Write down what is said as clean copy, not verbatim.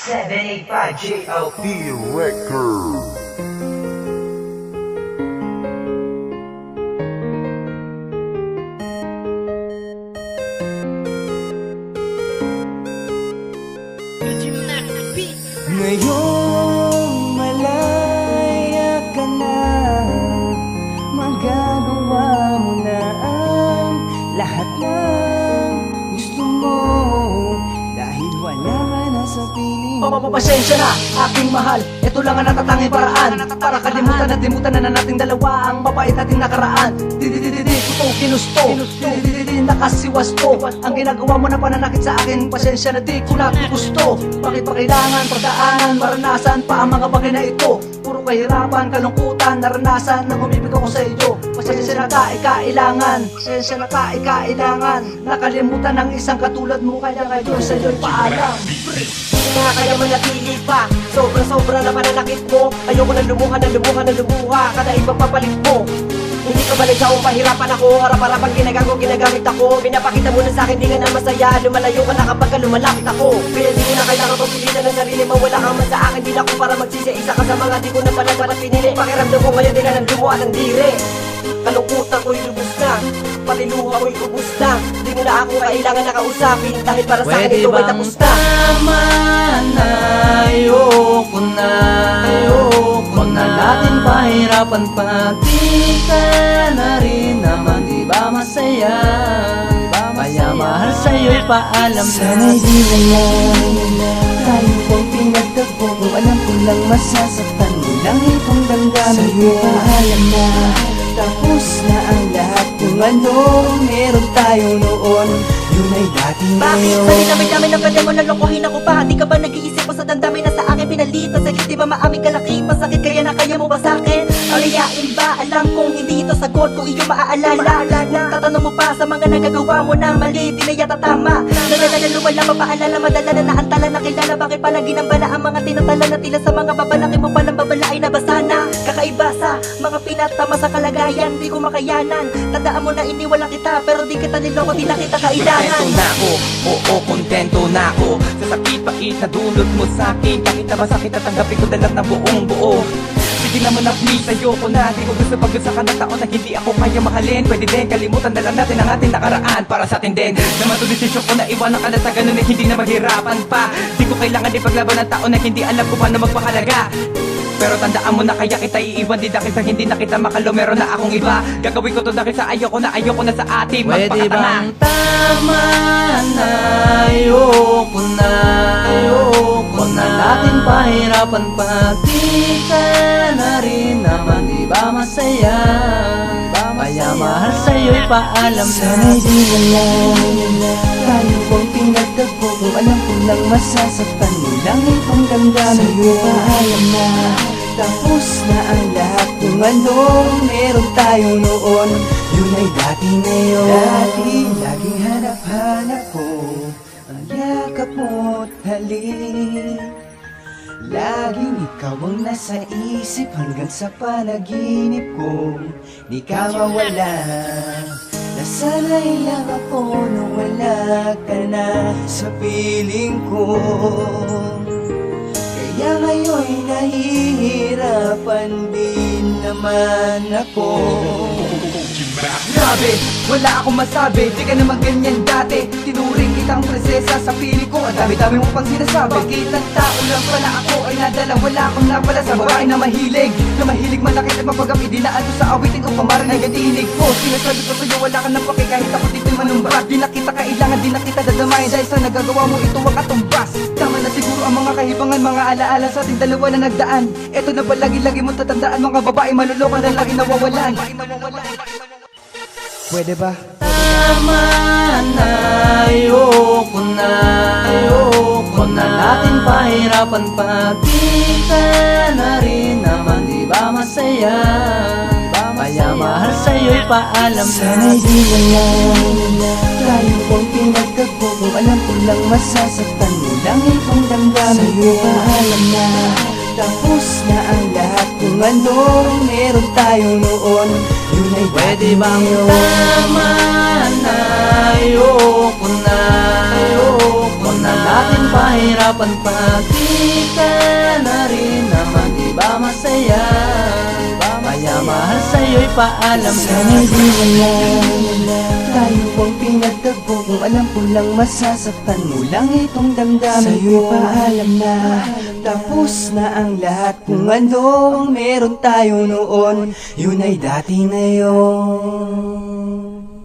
785 GOP Record. Ngayong malaya ka na, magagawa mo na ang lahat ng gusto mo, dahil wala ka na sa piling mo. Pasensya na, aking mahal. Ito lang ang natatanging paraan para kalimutan at limutan na nating dalawa ang mapait nating nakaraan. Di ko ginusto, di nakasiwasto ang ginagawa mo na pananakit sa akin. Pasensya na di ko na gusto. Bakit pa kailangan pagdaanan, maranasan pa ang mga bagay na ito? Puro kahirapan, kalungkutan, naranasan nang umibig ako sa iyo. Pasensya na kailangan, pasensya na kailangan. Nakalimutan ng isang katulad mo, kaya ngayon sa iyo'y paalam. Kaya manatili pa, sobra na pananakit mo. Ayoko na lumuha kada ibang papalit mo. Hindi ka balik sa pahirapan ako, harap-harapan ginagamit ako. Pinapakita mo na sa akin di ka na masaya, lumalayo ka na kapag lumalapit ako. Kaya di ko na kailangan pagpilitan ng sarili, mawala kang man sa akin. Di na ako para magsisi, isa ka sa mga di ko na pala dapat pinili. Pakiramdam ko ngayon di ka ng dumo at ang dire. Kalungkutan ko'y lubos na, pati luha ko'y ubos na. Di mo na ako kailangan nakausapin, dahil para sa akin ito ay tapos na. Tama na, ayoko na natin pahirapan pa. Di ka na rin naman, di ba masaya? Kaya mahal sa'yo'y paalam na. Sana'y di na lang tayo pong pinagtagpo, kung alam ko lang masasaktan mo lang itong damdamin ko. Paalam na, tapos na ang lahat. Kung anong meron tayo noon, yun ay dati ngayon. Bakit? Sa dami-dami ng ganda mo, nalokohin ako pa. Di ka ba nag-iisip mo sa damdamin na sa akin pinalitan? Sakit di ba maaming kalaki? Pasakit kaya na kaya mo ba sa'kin? Palayain ba? Alam kong hindi ito sagot kung iyo maaalala. Kung tatanong mo pa sa mga nagagawa mo na mali, di na yata tama. Nadala lumala, mapaalala, madala na naantala, nakilala. Bakit pala ginambala ang mga tinatala na tila sa mga babalaki mo palang babala ay nabasa na. Kakaiba sa mga pinatama sa kalagayan, di ko makayanan. Tandaan mo na iniwala kita, pero di kita niloko, di na kita kailangan. Kontento na ako, oo, kontento na ako sa sakit-pait na dulot mo sa'kin. Kahit na masakit at tanggapin ko dalat na buong buo. Sige naman na please, ayoko na. Di ko gusto pag-usa ka ng taon na hindi ako kaya mahalin. Pwede din, kalimutan na lang natin ang ating nakaraan. Para sa atin din, naman to desisyon ko na iwanan ka na sa ganun na hindi na maghirapan pa. Di ko kailangan ipaglaban ng taon na hindi alam ko paano magpakalaga. Pero tandaan mo na kaya kita iiwan, di dahil sa hindi na kita makalo, meron na akong iba. Gagawin ko to dahil sa ayoko na sa ating Pwede magpakatanga. bang tama na, ayoko na natin pahirapan pa. Di ka na rin naman, di ba masaya? Kaya mahal sa'yo'y paalam na. Sana'y di na lang tayo pong pinagtagpo, kung alam ko lang masasaktan mo lang itong damdamin ko. Paalam na, tapos na ang lahat. Kung anong meron tayo noon, yun ay dati ngayon. Dati, laging hanap-hanap ko ang yakap mo't halik. Laging ikaw ang nasa isip, hanggang sa panaginip ko di ka mawala. Nasanay lang ako nung wala ka na sa piling ko. Kaya ngayon'y nahihirapan din naman ako. Grabe, wala akong masabi, di ka naman ganyan dati. Tinuring kitang prinsesa sa piling ko, ang dami-dami mo pang sinasabi. Bakit ang tao lang pala ako ay nadala, wala akong napala sa babae na mahilig malakit at mapagap, idinaan ko sa awitin o pamarin ay gadinig ko. Sinasabi ko sa'yo, wala ka ng pake kahit ako dito'y manumbas. Di na kita kailangan, di na kita dadamayin, dahil sa nagagawa mo ito ang katumbas. Tama na siguro ang mga kahibangan, mga alaala sa ating dalawa na nagdaan. Eto na ba lagi-lagi mo tatandaan, mga babae maluloko na lagi nawawalan. Pwede ba? Tama na, ayoko na natin pahirapan pa. Di ka na rin naman, di ba masaya? Kaya mahal sa'yo'y paalam na. Sana'y di na lang tayo pong pinagtagpo, kung alam ko lang masasaktan mo lang itong damdamin ko. Paalam na, tapos na ang lahat. Kung anong meron tayo noon, yun ay pwede bang tama na, ayoko na na natin pahirapan pa. Di ka na rin naman, di ba masaya? Kaya mahal sa'yo'y paalam na. Sana'y di wala tayo ang pinagtagpo. Kung alam ko lang masasaktan mo lang itong damdamin ko. Sa'yo'y paalam na tapos na ang lahat. Kung ano ang meron tayo noon, yun ay dati na yun.